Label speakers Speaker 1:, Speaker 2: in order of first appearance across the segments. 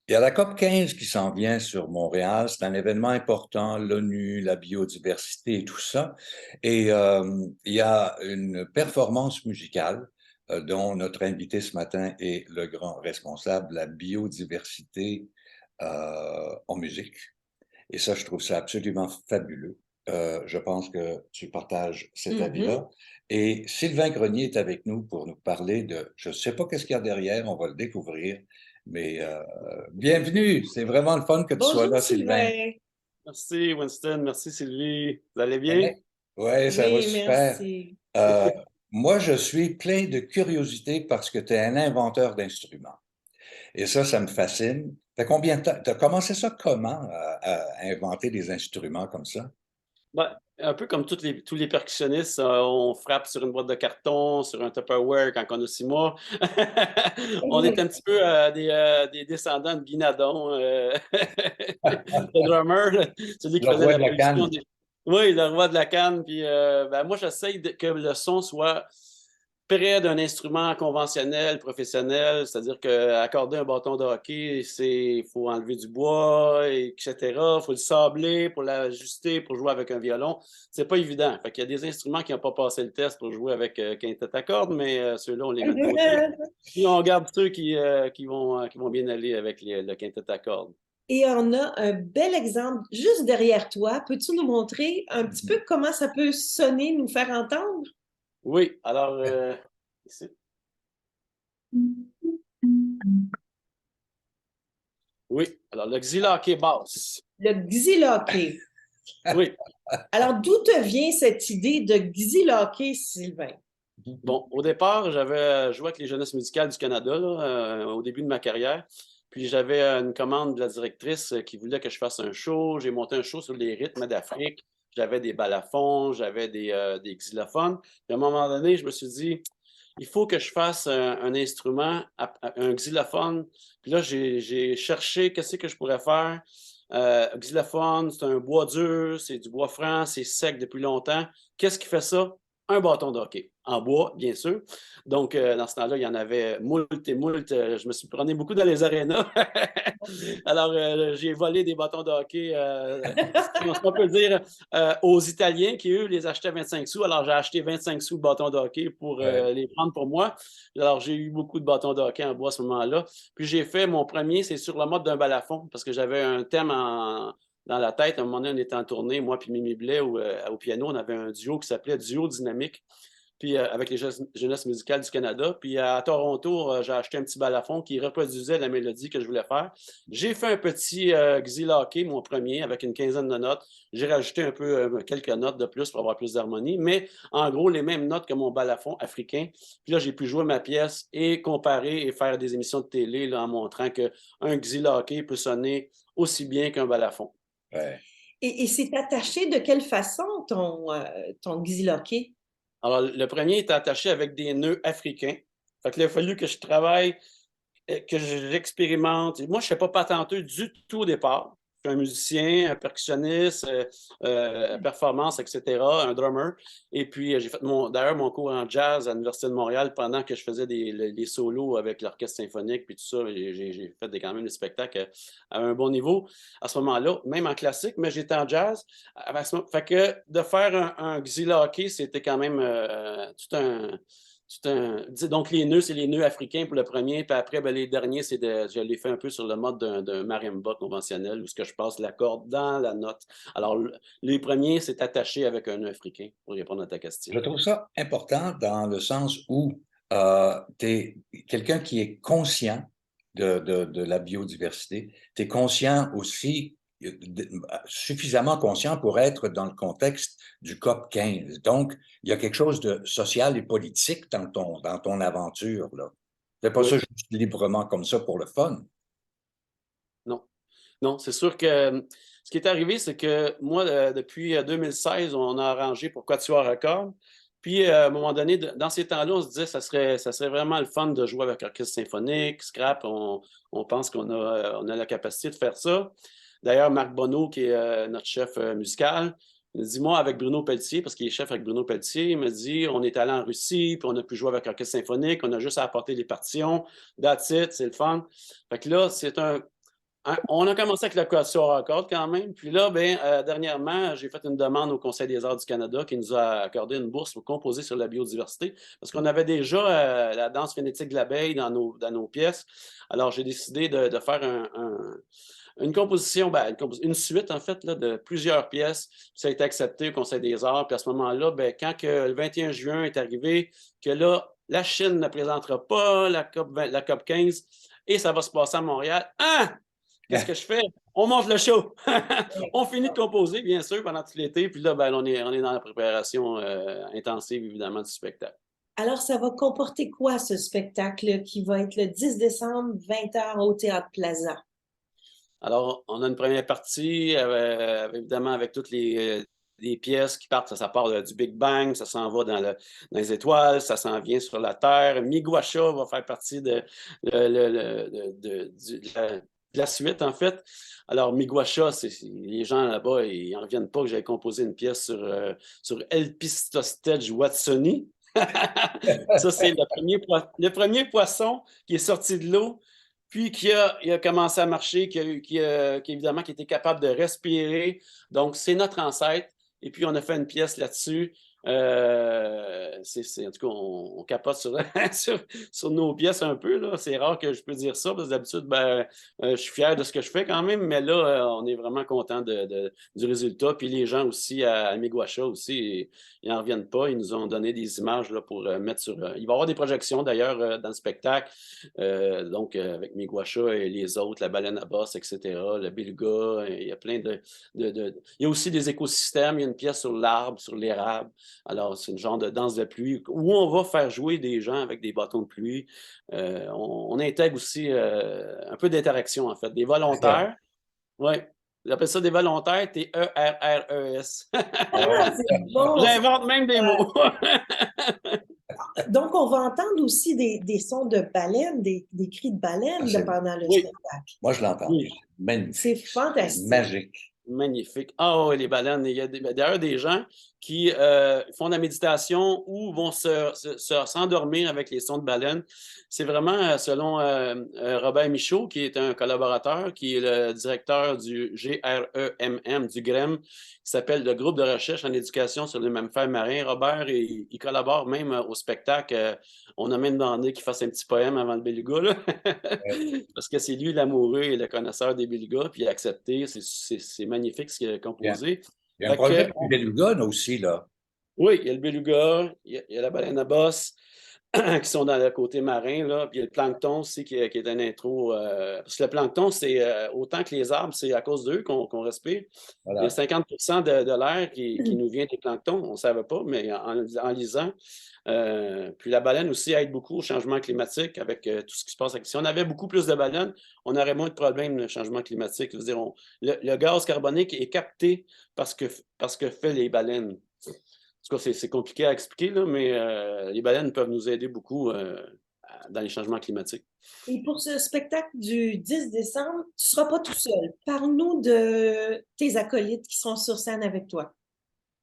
Speaker 1: Il y a la COP 15 qui s'en vient sur Montréal. C'est un événement important, l'ONU, la biodiversité et tout ça. Et il y a une performance musicale dont notre invité ce matin est le grand responsable de la biodiversité en musique. Et ça, je trouve ça absolument fabuleux. Je pense que tu partages cet
Speaker 2: Mhm.
Speaker 1: avis-là. Et Sylvain Grenier est avec nous pour nous parler de, je ne sais pas qu'est-ce qu'il y a derrière, on va le découvrir, mais bienvenue, c'est vraiment le fun que tu sois
Speaker 2: Bonjour
Speaker 1: là, Sylvain.
Speaker 2: Sylvain.
Speaker 3: Merci Winston, merci Sylvie. Vous allez bien?
Speaker 1: Ouais, ouais, ça va
Speaker 2: Oui,
Speaker 1: super.
Speaker 2: merci.
Speaker 1: Euh, Moi, je suis plein de curiosité parce que tu es un inventeur d'instruments. Et ça me fascine. T'as combien de temps? T'as commencé ça comment, à inventer des instruments comme ça?
Speaker 3: Ben, un peu comme tous les percussionnistes, on frappe sur une boîte de carton, sur un Tupperware quand on a 6 mois. On est un petit peu des descendants de Guy Nadon, le drummer, là, celui qui
Speaker 1: Le
Speaker 3: faisait
Speaker 1: roi
Speaker 3: la
Speaker 1: de la
Speaker 3: production
Speaker 1: canne.
Speaker 3: des... Oui, le roi de la canne. Puis ben, moi, j'essaye que le son soit près d'un instrument conventionnel, professionnel, c'est-à-dire qu'accorder un bâton de hockey, il faut enlever du bois, etc. Il faut le sabler pour l'ajuster, pour jouer avec un violon. C'est pas évident. Fait qu'il y a des instruments qui n'ont pas passé le test pour jouer avec quintette à cordes, mais ceux-là, on les met de côté. Puis on garde ceux qui vont bien aller avec le quintette à cordes.
Speaker 2: Et on a un bel exemple juste derrière toi. Peux-tu nous montrer un petit peu comment ça peut sonner, nous faire entendre?
Speaker 3: Oui, alors, ici. Oui, alors le xyloké basse.
Speaker 2: Le xyloké.
Speaker 3: Oui.
Speaker 2: Alors, d'où te vient cette idée de xyloké, Sylvain?
Speaker 3: Bon, au départ, j'avais joué avec les Jeunesses musicales du Canada là, au début de ma carrière. Puis j'avais une commande de la directrice qui voulait que je fasse un show. J'ai monté un show sur les rythmes d'Afrique. J'avais des balafons, j'avais des xylophones. Puis à un moment donné, je me suis dit, il faut que je fasse un instrument, un xylophone. Puis là, j'ai cherché qu'est-ce que je pourrais faire. Xylophone, c'est un bois dur, c'est du bois franc, c'est sec depuis longtemps. Qu'est-ce qui fait ça? Un bâton de hockey, en bois, bien sûr. Donc, dans ce temps-là, il y en avait moult et moult. Je me suis promené beaucoup dans les arénas. Alors, j'ai volé des bâtons de hockey, on peut dire, aux Italiens qui, eux, les achetaient 25 sous. Alors, j'ai acheté 25 sous de bâtons de hockey pour
Speaker 1: Ouais.
Speaker 3: les prendre pour moi. Alors, j'ai eu beaucoup de bâtons de hockey en bois à ce moment-là. Puis, j'ai fait mon premier, c'est sur le mode d'un balafon, parce que j'avais un thème dans la tête. À un moment donné, on était en tournée, moi puis Mimi Blais au piano, on avait un duo qui s'appelait Duo Dynamique, puis avec les Jeunesses musicales du Canada. Puis à Toronto, j'ai acheté un petit balafon qui reproduisait la mélodie que je voulais faire. J'ai fait un petit xyloké, mon premier, avec une quinzaine de notes. J'ai rajouté un peu quelques notes de plus pour avoir plus d'harmonie, mais en gros, les mêmes notes que mon balafon africain. Puis là, j'ai pu jouer ma pièce et comparer et faire des émissions de télé là, en montrant qu'un xyloké peut sonner aussi bien qu'un balafon.
Speaker 1: Ouais.
Speaker 2: Et c'est attaché de quelle façon ton xyloké?
Speaker 3: Alors, le premier est attaché avec des nœuds africains. Fait que là, il a fallu que je travaille, que j'expérimente. Moi, je ne suis pas patenteux du tout au départ. Je suis un musicien, un percussionniste, performance, etc., un drummer. Et puis, j'ai fait d'ailleurs mon cours en jazz à l'Université de Montréal pendant que je faisais les solos avec l'orchestre symphonique, puis tout ça. J'ai fait quand même des spectacles à un bon niveau à ce moment-là, même en classique, mais j'étais en jazz. Fait que de faire un xyloké, c'était quand même donc, les nœuds, c'est les nœuds africains pour le premier, puis après, ben, les derniers, je l'ai fait un peu sur le mode d'un marimba conventionnel, où ce que je passe la corde dans la note. Alors, les premiers, c'est attaché avec un nœud africain, pour répondre à ta
Speaker 1: Je
Speaker 3: question.
Speaker 1: trouve ça important dans le sens où tu es quelqu'un qui est conscient de la biodiversité. Tu es conscient aussi, suffisamment conscient pour être dans le contexte du COP 15. Donc, il y a quelque chose de social et politique dans ton aventure, là. Fais pas ça
Speaker 3: Oui,
Speaker 1: juste librement comme ça pour le fun.
Speaker 3: non. Non, c'est sûr que ce qui est arrivé, c'est que moi, depuis 2016, on a arrangé pour Quatuor à cordes. Puis, à un moment donné, dans ces temps-là, on se disait que ça serait vraiment le fun de jouer avec l'orchestre symphonique, Scrap. On pense on a la capacité de faire ça. D'ailleurs, Marc Bonneau, qui est notre chef musical, il me dit, moi, avec Bruno Pelletier, parce qu'il est chef avec Bruno Pelletier, il me dit, on est allé en Russie, puis on a pu jouer avec l'orchestre symphonique, on a juste à apporter les partitions, that's it, c'est le fun. Fait que là, On a commencé avec le quatuor à cordes quand même. Puis là, dernièrement, j'ai fait une demande au Conseil des arts du Canada qui nous a accordé une bourse pour composer sur la biodiversité parce qu'on avait déjà la danse phénétique de l'abeille dans nos pièces. Alors, j'ai décidé de faire une composition, une suite en fait là, de plusieurs pièces. Puis ça a été accepté au Conseil des arts. Puis à ce moment-là, quand le 21 juin est arrivé, que là, la Chine ne présentera pas la COP 15 et ça va se passer à Montréal. Ah! Qu'est-ce que je fais? On monte le show. On finit de composer, bien sûr, pendant tout l'été. Puis là, on est dans la préparation intensive, évidemment, du spectacle.
Speaker 2: Alors, ça va comporter quoi, ce spectacle qui va être le 10 décembre, 20h au Théâtre Plaza?
Speaker 3: Alors, on a une première partie, évidemment, avec toutes les pièces qui partent. Ça part du Big Bang, ça s'en va dans les étoiles, ça s'en vient sur la Terre. Miguacha va faire partie de la suite, en fait. Alors, Miguacha, les gens là-bas, ils n'en reviennent pas que j'avais composé une pièce sur Elpistostege watsoni. Ça, c'est le premier poisson qui est sorti de l'eau, puis qui a commencé à marcher, évidemment, qui était capable de respirer. Donc, c'est notre ancêtre. Et puis, on a fait une pièce là-dessus. En tout cas, on capote sur nos pièces un peu, là. C'est rare que je peux dire ça, parce que d'habitude, je suis fier de ce que je fais quand même, mais là, on est vraiment content du résultat. Puis les gens aussi à Miguacha aussi, ils n'en reviennent pas. Ils nous ont donné des images là, pour mettre sur. Il va y avoir des projections d'ailleurs dans le spectacle. Donc, avec Miguacha et les autres, la baleine à bosse, etc., le beluga, il y a plein il y a aussi des écosystèmes. Il y a une pièce sur l'arbre, sur l'érable. Alors, c'est une genre de danse de pluie où on va faire jouer des gens avec des bâtons de pluie. On intègre aussi un peu d'interaction, en fait. Des volontaires. Oui. J'appelle ça des volontaires, T-E-R-R-E-S.
Speaker 2: C'est bon.
Speaker 3: J'invente même des mots.
Speaker 2: Donc, on va entendre aussi des sons de baleines, des cris de baleines pendant le spectacle.
Speaker 1: Moi, je l'entends.
Speaker 3: Oui.
Speaker 1: Magnifique.
Speaker 2: C'est fantastique.
Speaker 1: Magique.
Speaker 3: Magnifique. Ah oui, les baleines. Il y a d'ailleurs des gens qui font de la méditation ou vont s'endormir avec les sons de baleines. C'est vraiment, selon Robert Michaud, qui est un collaborateur, qui est le directeur du GREMM, du GREM, qui s'appelle le groupe de recherche en éducation sur les mammifères marins. Robert, il collabore même au spectacle. On a même demandé qu'il fasse un petit poème avant le beluga, là. Parce que c'est lui l'amoureux et le connaisseur des belugas, puis il a accepté. C'est magnifique ce qu'il a composé.
Speaker 1: Il y a un projet du beluga aussi, là.
Speaker 3: Oui, il y a le beluga, il y a la baleine à bosse qui sont dans le côté marin, là, puis il y a le plancton aussi qui est un intro. Parce que le plancton, c'est autant que les arbres, c'est à cause d'eux qu'on respire. Voilà. Il y a 50% de l'air qui nous vient des planctons, on ne savait pas, mais en lisant. Puis la baleine aussi aide beaucoup au changement climatique avec tout ce qui se passe. Si on avait beaucoup plus de baleines, on aurait moins de problèmes de changement climatique. Je veux dire, le gaz carbonique est capté parce que fait les baleines. En tout cas, c'est compliqué à expliquer, là, mais les baleines peuvent nous aider beaucoup dans les changements climatiques.
Speaker 2: Et pour ce spectacle du 10 décembre, tu ne seras pas tout seul. Parle-nous de tes acolytes qui sont sur scène avec toi.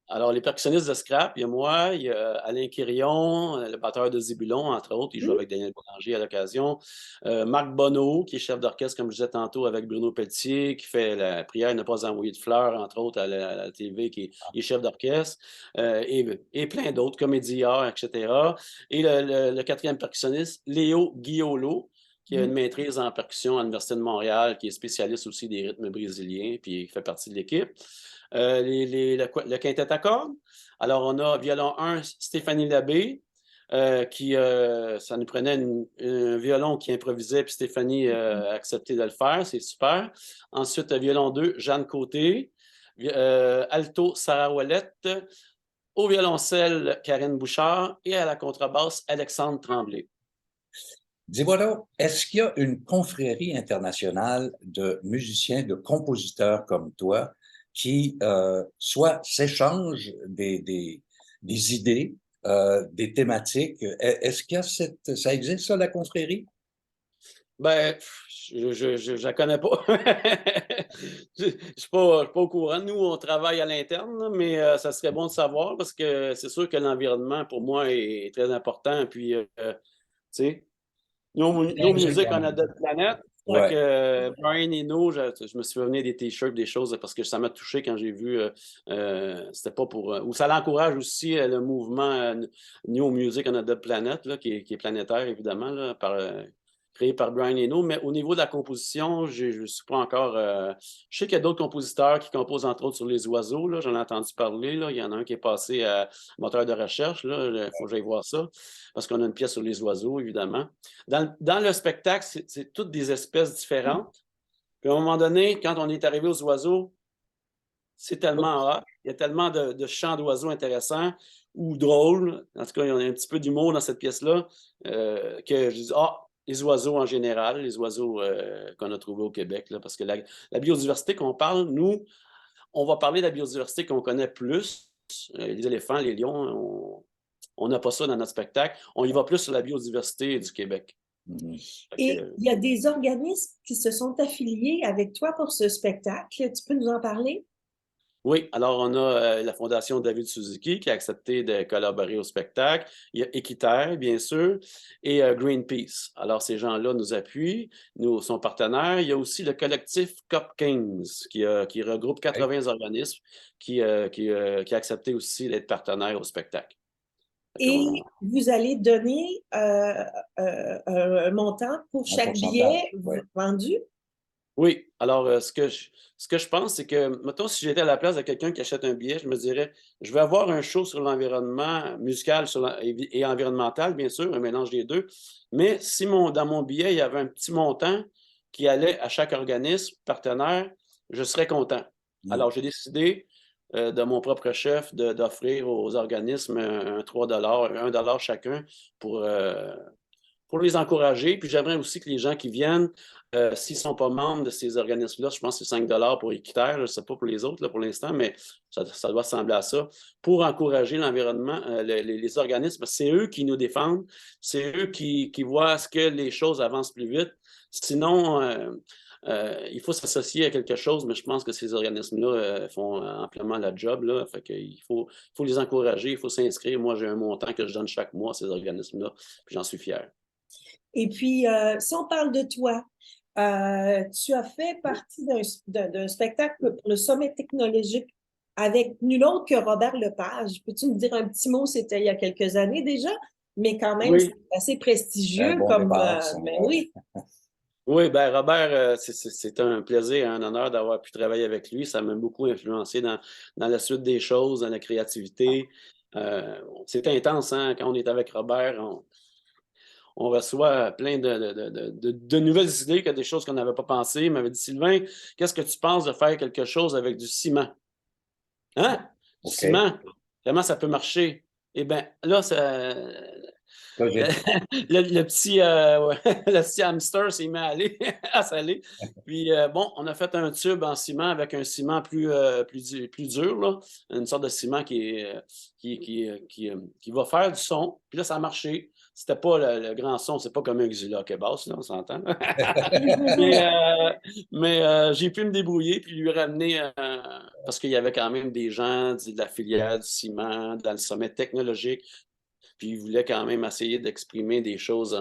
Speaker 3: Alors, les percussionnistes de Scrap, il y a moi, il y a Alain Quirion, le batteur de Zébulon, entre autres. Il joue avec Daniel Boulanger à l'occasion. Marc Bonneau, qui est chef d'orchestre, comme je disais tantôt, avec Bruno Pelletier, qui fait la prière de ne pas envoyer de fleurs, entre autres, à la TV, qui est chef d'orchestre. Et plein d'autres, comédiens, etc. Et le quatrième percussionniste, Léo Guiolo, qui a une maîtrise en percussion à l'Université de Montréal, qui est spécialiste aussi des rythmes brésiliens, puis il fait partie de l'équipe. Le quintet à cordes. Alors, on a violon 1, Stéphanie Labbé, ça nous prenait un violon qui improvisait, puis Stéphanie a accepté de le faire, c'est super. Ensuite, violon 2, Jeanne Côté, alto, Sarah Ouellette, au violoncelle, Karine Bouchard, et à la contrebasse, Alexandre Tremblay.
Speaker 1: Dis-moi donc, est-ce qu'il y a une confrérie internationale de musiciens, de compositeurs comme toi qui soit s'échangent des idées, des thématiques? Est-ce qu'il y a ça existe, ça, la confrérie?
Speaker 3: Ben, je la connais pas. Je suis pas au courant. Nous, on travaille à l'interne, mais ça serait bon de savoir parce que c'est sûr que l'environnement, pour moi, est très important. Puis, tu sais, nos musiques, on a d'autres planètes.
Speaker 1: Ouais.
Speaker 3: Brian Eno, je me suis souvenu des t-shirts, des choses, parce que ça m'a touché quand j'ai vu, c'était pas pour... ou ça l'encourage aussi le mouvement New Music on a Dead Planet, là, qui est planétaire, évidemment, là, créé par Brian Eno, mais au niveau de la composition, je ne suis pas encore... je sais qu'il y a d'autres compositeurs qui composent, entre autres, sur les oiseaux, là, j'en ai entendu parler, là. Il y en a un qui est passé à moteur de recherche, il faut que j'aille voir ça, parce qu'on a une pièce sur les oiseaux, évidemment. Dans le spectacle, c'est toutes des espèces différentes. Puis à un moment donné, quand on est arrivé aux oiseaux, c'est tellement hot. Il y a tellement de chants d'oiseaux intéressants ou drôles. En tout cas, il y a un petit peu d'humour dans cette pièce-là que je dis, les oiseaux en général, les oiseaux qu'on a trouvés au Québec, là, parce que la biodiversité qu'on parle, nous, on va parler de la biodiversité qu'on connaît plus. Les éléphants, les lions, on n'a pas ça dans notre spectacle. On y va plus sur la biodiversité du Québec.
Speaker 2: Et il y a des organismes qui se sont affiliés avec toi pour ce spectacle. Tu peux nous en parler?
Speaker 3: Oui, alors on a la Fondation David Suzuki qui a accepté de collaborer au spectacle. Il y a Équiterre, bien sûr, et Greenpeace. Alors ces gens-là nous appuient, nous sont partenaires. Il y a aussi le collectif Cop Kings qui regroupe 80 organismes qui a accepté aussi d'être partenaire au spectacle.
Speaker 2: Et vous allez donner un montant pour chaque billet vendu?
Speaker 3: Oui, alors ce que je pense, c'est que, mettons, si j'étais à la place de quelqu'un qui achète un billet, je me dirais, je vais avoir un show sur l'environnement musical et environnemental, bien sûr, un mélange des deux, mais si dans mon billet, il y avait un petit montant qui allait à chaque organisme partenaire, je serais content. Alors, j'ai décidé de mon propre chef d'offrir aux organismes un 3 $, 1 $ chacun pour les encourager. Puis j'aimerais aussi que les gens qui viennent, s'ils ne sont pas membres de ces organismes-là, je pense que c'est 5 $ pour Équiterre, je ne sais pas pour les autres là, pour l'instant, mais ça doit ressembler à ça, pour encourager l'environnement, les organismes. C'est eux qui nous défendent, c'est eux qui voient à ce que les choses avancent plus vite. Sinon, il faut s'associer à quelque chose, mais je pense que ces organismes-là font amplement la job. Là. Fait qu'il faut les encourager, il faut s'inscrire. Moi, j'ai un montant que je donne chaque mois à ces organismes-là, puis j'en suis fier.
Speaker 2: Et puis, si on parle de toi, tu as fait partie d'un spectacle pour le sommet technologique avec nul autre que Robert Lepage. Peux-tu me dire un petit mot? C'était il y a quelques années déjà, mais quand même,
Speaker 3: oui.
Speaker 2: c'est assez prestigieux.
Speaker 1: Bon
Speaker 2: comme,
Speaker 1: départ,
Speaker 2: mais oui.
Speaker 3: Oui, ben Robert, c'est un plaisir et un honneur d'avoir pu travailler avec lui. Ça m'a beaucoup influencé dans la suite des choses, dans la créativité. C'est intense, hein? Quand on est avec Robert, on reçoit plein de nouvelles idées, des choses qu'on n'avait pas pensées. Il m'avait dit, Sylvain, qu'est-ce que tu penses de faire quelque chose avec du ciment? Hein? Du ciment? Comment ça peut marcher? Eh bien, là, le petit hamster s'est mis à aller, à s'aller. Puis, on a fait un tube en ciment avec un ciment plus dur, là, une sorte de ciment qui va faire du son. Puis là, ça a marché. C'était pas le grand son, c'est pas comme un Xyla qui est basse, là, on s'entend. mais j'ai pu me débrouiller puis lui ramener, parce qu'il y avait quand même des gens de la filière du ciment, dans le sommet technologique. Puis il voulait quand même essayer d'exprimer des choses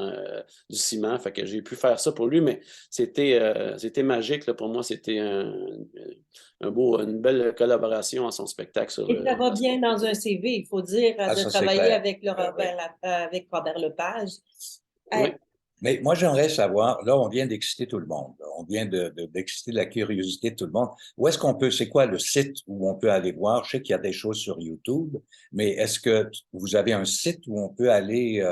Speaker 3: du ciment. Fait que j'ai pu faire ça pour lui, mais c'était magique. Là, pour moi, c'était une belle collaboration à son spectacle.
Speaker 2: Et ça va bien dans un CV, il faut dire, de travailler avec Robert Lepage.
Speaker 3: Oui.
Speaker 1: Mais moi, j'aimerais savoir, là, on vient d'exciter tout le monde. On vient d'exciter la curiosité de tout le monde. Où est-ce qu'on peut, c'est quoi le site où on peut aller voir? Je sais qu'il y a des choses sur YouTube, mais est-ce que vous avez un site où on peut aller,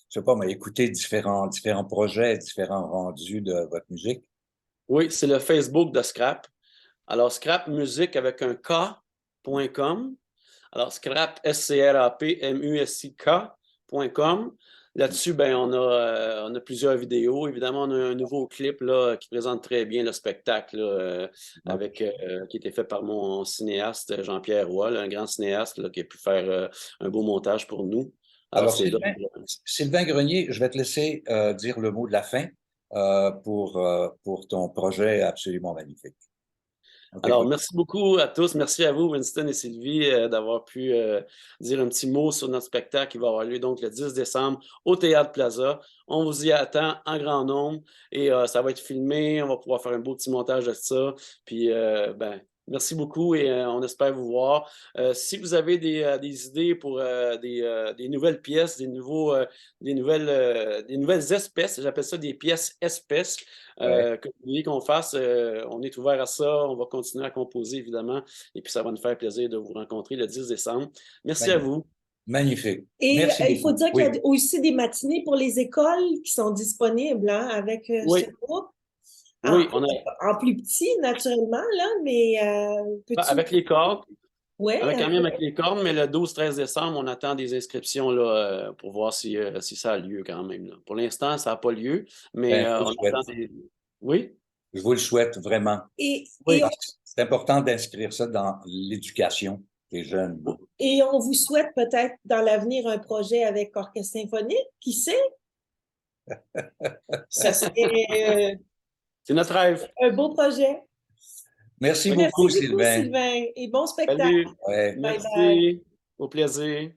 Speaker 1: je sais pas, mais écouter différents projets, différents rendus de votre musique?
Speaker 3: Oui, c'est le Facebook de Scrap. Alors, Scrap Musique avec un K.com. Alors, Scrap, SCRAP, MUSIK.com. Là-dessus, on a plusieurs vidéos. Évidemment, on a un nouveau clip là, qui présente très bien le spectacle là, qui a été fait par mon cinéaste Jean-Pierre Roy, là, un grand cinéaste là, qui a pu faire un beau montage pour nous.
Speaker 1: Alors Sylvain Grenier, je vais te laisser dire le mot de la fin pour ton projet absolument magnifique. On
Speaker 3: Alors,
Speaker 1: t'écoute.
Speaker 3: merci beaucoup à tous. Merci à vous, Winston et Sylvie, d'avoir pu dire un petit mot sur notre spectacle qui va avoir lieu donc le 10 décembre au Théâtre Plaza. On vous y attend en grand nombre et ça va être filmé. On va pouvoir faire un beau petit montage de ça. Puis, merci beaucoup et on espère vous voir. Si vous avez des idées pour des nouvelles pièces, des nouvelles espèces, j'appelle ça des pièces espèces,
Speaker 1: Ouais,
Speaker 3: que vous voulez qu'on fasse, on est ouvert à ça. On va continuer à composer, évidemment. Et puis, ça va nous faire plaisir de vous rencontrer le 10 décembre. Merci à
Speaker 1: magnifique.
Speaker 3: vous.
Speaker 1: Magnifique.
Speaker 2: Et
Speaker 1: Merci
Speaker 2: il faut
Speaker 1: beaucoup.
Speaker 2: dire qu'il y
Speaker 1: Oui,
Speaker 2: a aussi des matinées pour les écoles qui sont disponibles hein, avec ce
Speaker 3: Oui,
Speaker 2: groupe. En,
Speaker 3: oui, on a,
Speaker 2: en plus petit, naturellement, là, mais peux-tu...
Speaker 3: avec les cordes,
Speaker 2: Oui,
Speaker 3: quand même avec les cordes, mais le 12-13 décembre, on attend des inscriptions là, pour voir si ça a lieu quand même, là. Pour l'instant, ça n'a pas lieu, mais
Speaker 1: ben, je vous
Speaker 3: on
Speaker 1: le souhaite.
Speaker 3: attend des. Oui?
Speaker 1: Je vous le souhaite vraiment.
Speaker 2: et
Speaker 3: Oui.
Speaker 1: C'est important d'inscrire ça dans l'éducation des jeunes.
Speaker 2: Et on vous souhaite peut-être dans l'avenir un projet avec orchestre symphonique, qui sait? Ça serait
Speaker 3: C'est notre rêve.
Speaker 2: un beau projet.
Speaker 1: Merci
Speaker 3: Oui.
Speaker 2: Merci
Speaker 1: beaucoup,
Speaker 2: beaucoup,
Speaker 1: Sylvain.
Speaker 2: Sylvain, et bon spectacle.
Speaker 3: Salut.
Speaker 1: Ouais.
Speaker 2: Bye bye.
Speaker 3: Merci. Au plaisir.